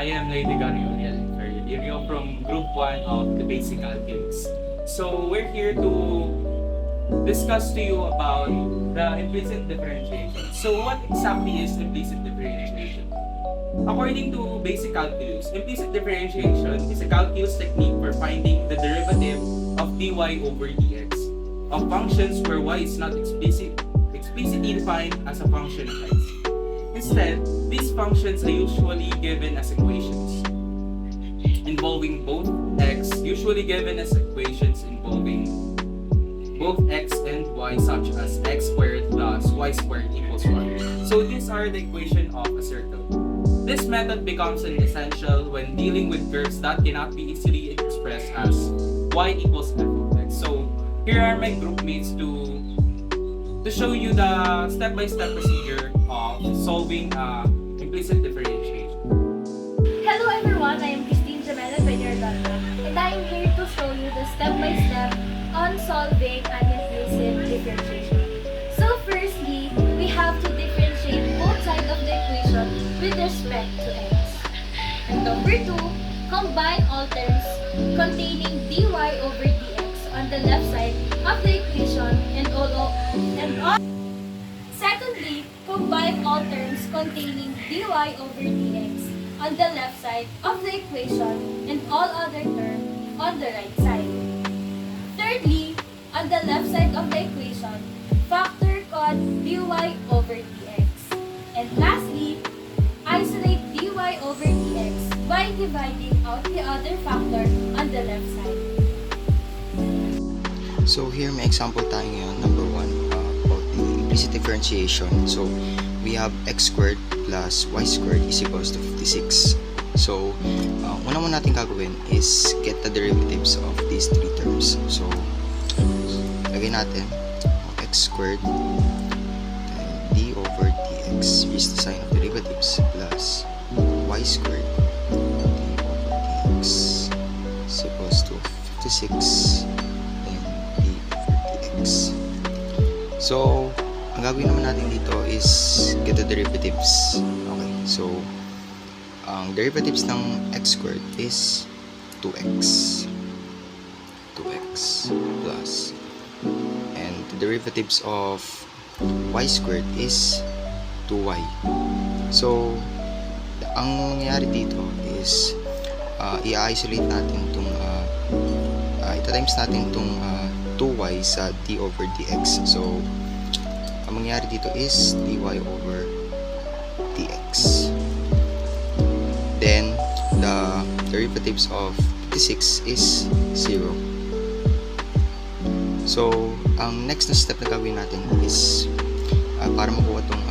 I am Lady Gabriel Ferrerio from Group 1 of the Basic Calculus. So we're here to discuss to you about the implicit differentiation. So what exactly is implicit differentiation? According to Basic Calculus, implicit differentiation is a calculus technique for finding the derivative of dy over dx of functions where y is not explicitly defined as a function of x. Instead, these functions are usually given as equations involving both x, usually given as equations involving both x and y, such as x squared plus y squared equals 1. So these are the equation of a circle. This method becomes an essential when dealing with curves that cannot be easily expressed as y equals f of x. So here are my group mates to show you the step-by-step procedure of solving implicit differentiation. Hello everyone, I am Christine Jamela Peñardata, and I am here to show you the step-by-step on solving an implicit differentiation. So firstly, we have to differentiate both sides of the equation with respect to x. And number 2, combine all terms containing dy over dx on the left side of the equation and all. Secondly, combine all terms containing dy over dx on the left side of the equation and all other terms on the right side. Thirdly, on the left side of the equation, factor cod dy over dx. And lastly, isolate dy over dx by dividing out the other factor on the left side. So here may example tayo ngayon, number 1, about the implicit differentiation. So we have x squared plus y squared is equals to 56. So una mo natin gagawin is get the derivatives of these three terms. So lagay natin x squared then d over dx is the sign of derivatives plus y squared d over dx is equals to 56 then d over dx. So ang gagawin naman natin dito is get the derivatives. Okay, so ang derivatives ng x squared is 2x plus, and the derivatives of y squared is 2y. So ang mangyayari dito is i-isolate natin itong ita-times natin itong 2y sa d over dx. So ang mangyayari dito is dy over dx. Then the derivatives of 56 is 0. So ang next na step na gawin natin is para makuha itong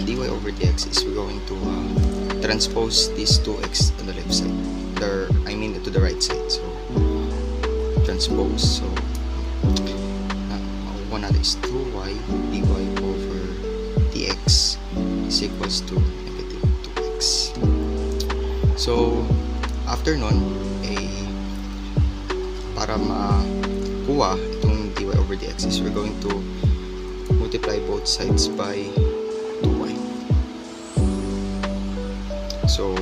dy over dx is we're going to transpose these 2x to the left side, to the right side. So transpose, so makukuha natin is 2y dy over dx is equals to negative 2x. So after nun, para makuha itong dy over dx is we're going to multiply both sides by 2y. So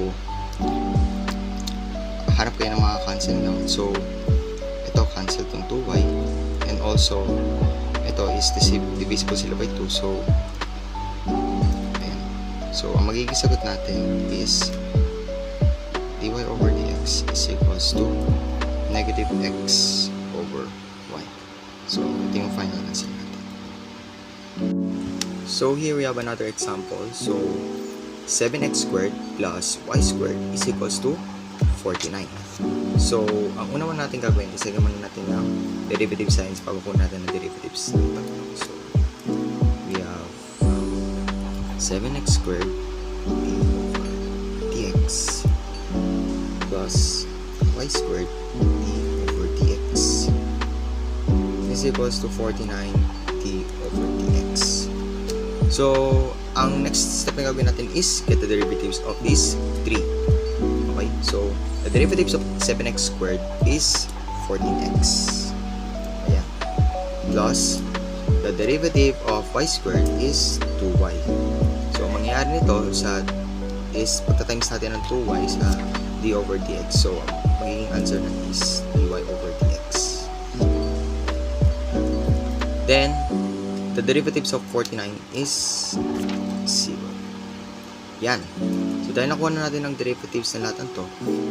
hanap kayo ng mga cancel down. So ito cancel itong 2y, and also ito is divisible sila by 2. So ayan. So ang magiging sagot natin is dy over dx is equals to negative x over y. So ito yung final answer natin. So here we have another example. So 7x squared plus y squared is equals to 49. So ang una natin gagawin is lagyan muna natin ng derivative signs bago po natin ang derivatives. So we have 7x squared d over dx plus y squared d over dx is equals to 49 d over dx. So, ang next step na gawin natin is get the derivatives of these 3. Okay? So, the derivatives of 7x squared is 14x. Ayan. Plus, the derivative of y squared is 2y. So, ang mangyayari nito is pagka-times natin ng 2y sa d over dx. So, ang magiging answer na is dy over dx. Then, the derivatives of 49 is 0. Yan. So, dahil nakuha na natin ang derivatives na lahat ng to,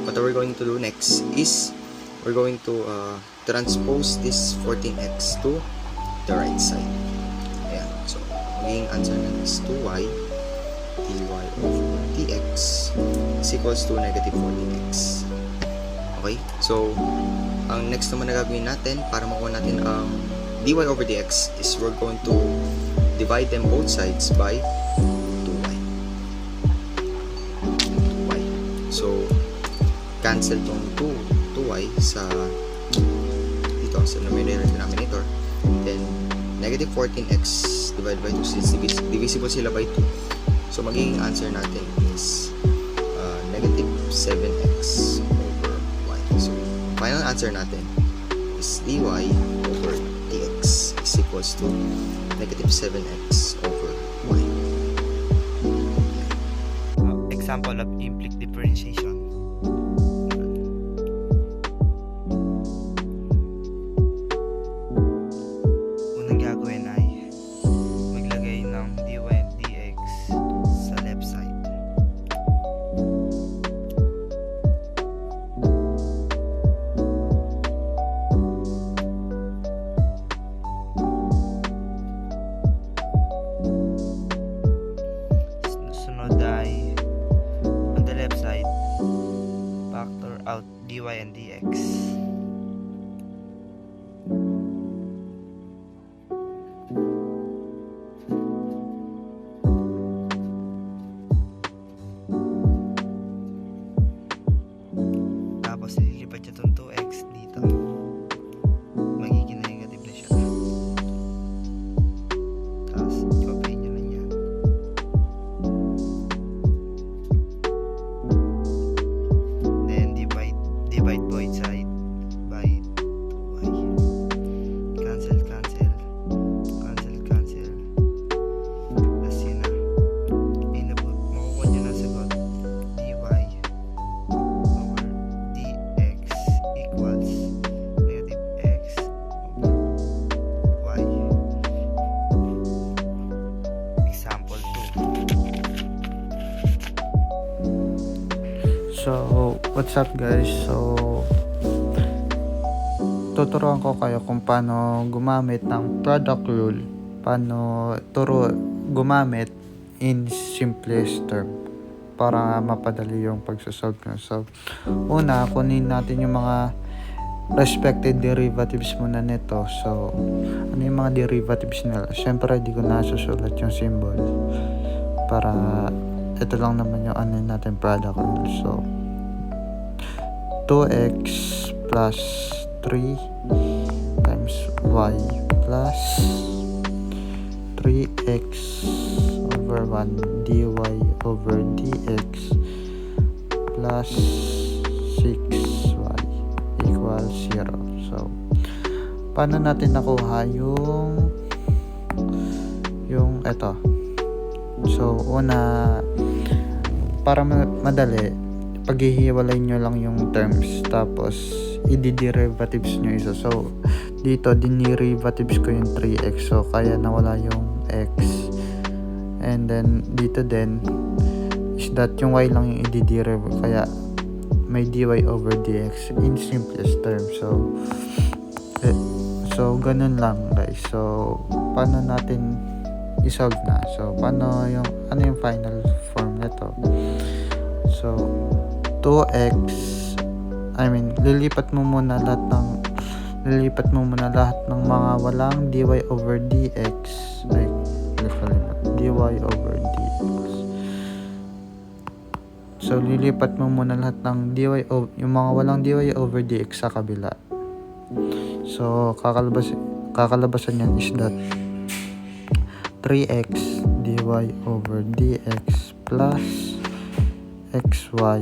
what we're going to do next is we're going to transpose this 14x to the right side. Ayan. So, magiging answer na is 2y dy over dx is equals to negative 14x. Okay? So, ang next naman na gagawin natin para makuha natin ang dy over dx is we're going to divide them both sides by 2y. So, cancel tong 2y sa dito sa numerator and denominator. Then, negative 14x divided by 2 since divisible sila by 2. So, magiging answer natin is negative 7x over y. So, final answer natin is dy over dx is equals to negative 7x over y. Example of implicit differentiation. Unang gagawin ay maglagay ng dy and dx sa left side. Sunod ay on the left side, factor out dy and dx. Tapos ililipat niya itong 2x dito. Magiging negative na siya. Tapos i-copy niyo lang yan. Then divide both side by 2y. Cancel. Tapos yun na. Makukuha nyo na sagot. dy over dx equals negative x over y. Example 2. So, what's up guys? So, tuturuan ko kayo kung paano gumamit ng product rule, paano gumamit in simplest term para mapadali yung pagsasolve nyo. So, una, kunin natin yung mga respected derivatives muna nito. So, ano yung mga derivatives nila? Siyempre, di ko nasusulat yung symbol para ito lang naman yung ano natin product rule. So, 2x plus 3 times y plus 3x over 1 dy over dx plus 6y equals 0. So, paano natin nakuha yung ito? So, una, para madali, paghihiwalay nyo lang yung terms, tapos i-derivatives nyo isa. So, dito, dinderivatives ko yung 3x. So, kaya nawala yung x. And then, dito din, is that yung y lang yung i-derive. Kaya, may dy over dx in simplest term. So, ganun lang, guys. So, paano natin i-solve na? So, ano yung final form nito? So, 2x, lilipat mo muna lahat ng mga walang dy over dx, dy over dx. So, lilipat mo muna lahat ng yung mga walang dy over dx sa kabila. So, kakalabasan yan is that 3x dy dy over dx plus xy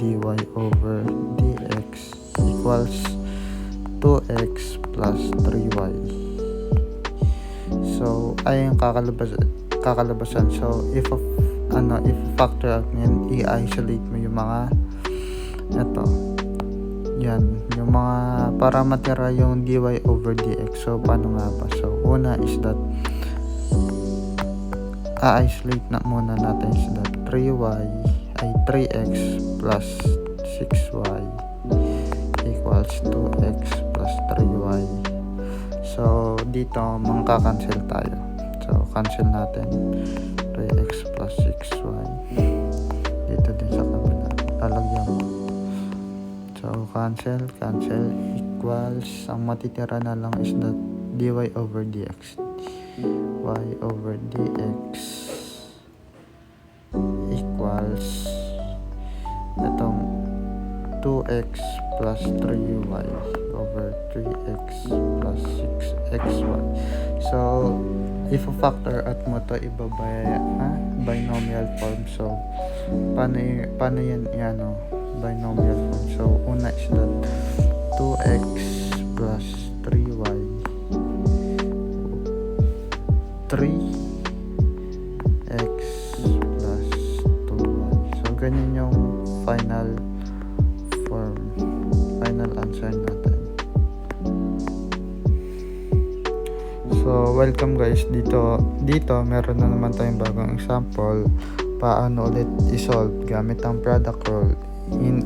dy over dx equals 2x plus 3y. So, ay yung kakalabasan. So, if factor out yan, i-isolate mo yung mga yan, yung mga para matira yung dy over dx. So, paano nga ba? So, una is that i-isolate na muna natin is that 3x plus 6y equals 2x plus 3y. So, dito mangka-cancel tayo. So, cancel natin 3x plus 6y. Dito din sa kabila. Lalagyan mo. So, cancel equals, ang matitira na lang is that dy over dx. Y over dx equals itong 2x plus 3y over 3x plus 6xy. So, if factor out mo to, binomial form. So, paano yan binomial form? So, una is that 2x plus 3y 3x plus 2y. So, ganyan yung final answer natin. So, welcome guys. Dito meron na naman tayong bagong example. Paano ulit i-solve gamit ang product rule in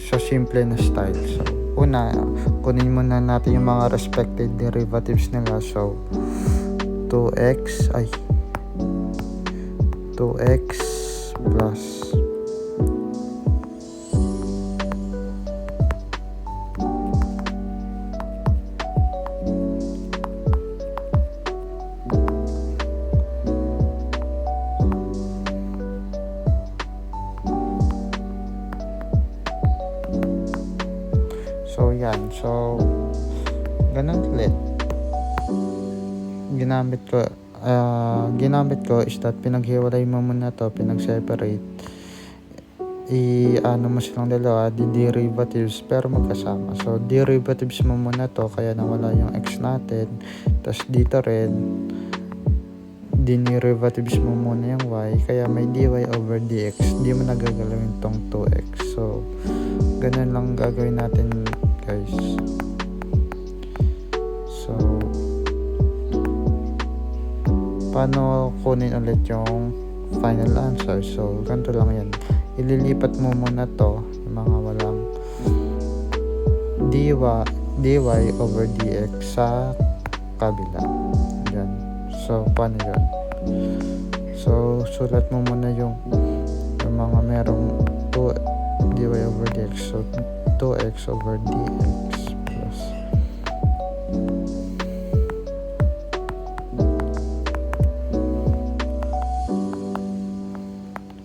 sa simple na style. So, una, kunin muna natin yung mga respective derivatives nila. So, 2x plus so yan. So, ganun ulit. Ginamit ko is that pinaghiwalay mo muna to, pinag-separate. Mo silang dalawa, derivatives pero magkasama. So, derivatives mo muna to, kaya nawala yung x natin. Tapos dito rin, derivatives mo muna yung y, kaya may dy over dx. Di mo nagagalawin tong 2x. So, ganun lang gagawin natin guys. So, paano kunin ulit yung final answer? So, ganito lang yan. Ililipat mo muna to, yung mga walang dy over dx sa kabila. Yan. So, paano yun? So, sulat mo muna yung mga merong 2 dy over dx. So, 2x over dx plus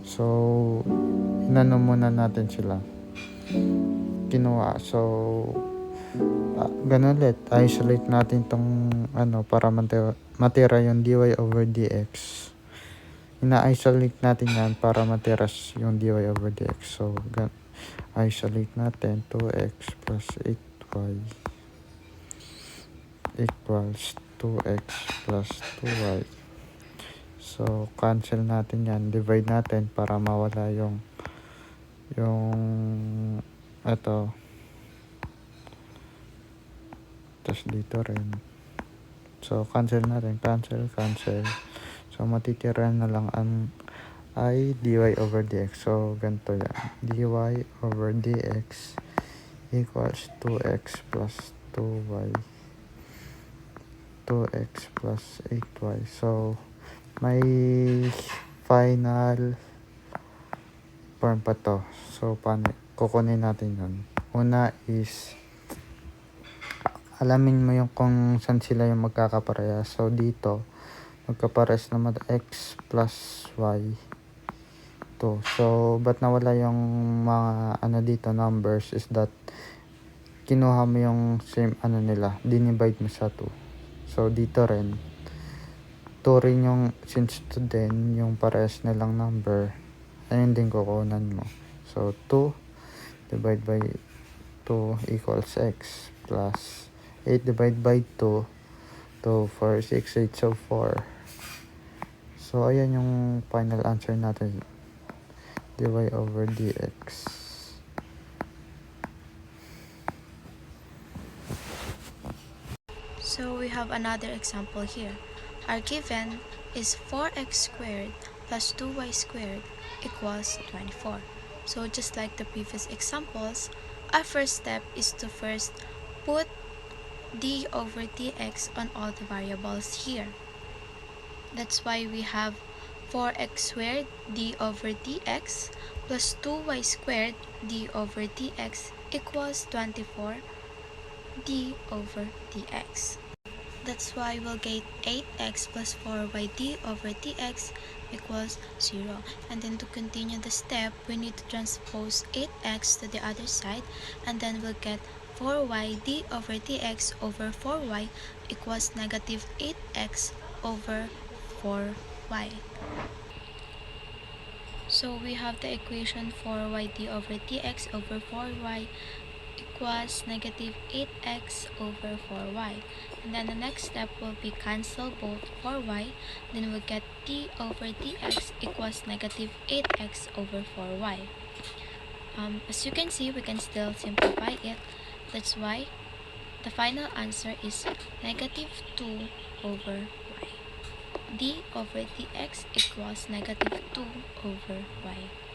so, inano muna natin sila, kinuha. So, ganun ulit, isolate natin tong para matira yung dy over dx. Ina-isolate natin yan para matira yung dy over dx. So, isolate natin 2x plus 8y equals 2x plus 2y. So, cancel natin yan. Divide natin para mawala yung ito. Tapos dito rin. So, cancel natin. Cancel. So, matitira na lang ang ay dy over dx. So, ganito yan. dy over dx equals 2x plus 2y 2x plus 8y. So, may final form pa to. So, paano kukunin natin yun? Una is alamin mo yung kung saan sila yung magkakaparehas. So, dito magkaparehas naman x plus y. So, ba't nawala yung mga dito numbers is that kinuha mo yung same nila, dinivide mo sa 2. So, dito rin 2 rin yung, since 2 din, yung parehas nilang number, ayun din kukunan mo. So, 2 divided by 2 equals x plus 8 divided by 2, 2, 4, 6, 8, so 4. So, ayan yung final answer natin, dy over dx. So we have another example here. Our given is 4x squared plus 2y squared equals 24. So just like the previous examples, our first step is to first put d over dx on all the variables here. That's why we have 4x squared d over dx plus 2y squared d over dx equals 24 d over dx. That's why we'll get 8x plus 4y d over dx equals 0. And then to continue the step, we need to transpose 8x to the other side, and then we'll get 4y d over dx over 4y equals negative 8x over 4y. So we have the equation 4y d over dx over 4y equals negative 8x over 4y. And then the next step will be cancel both 4y. Then we'll get d over dx equals negative 8x over 4y. As you can see, we can still simplify it. That's why the final answer is negative 2 over y. D over dx equals negative 2 over y.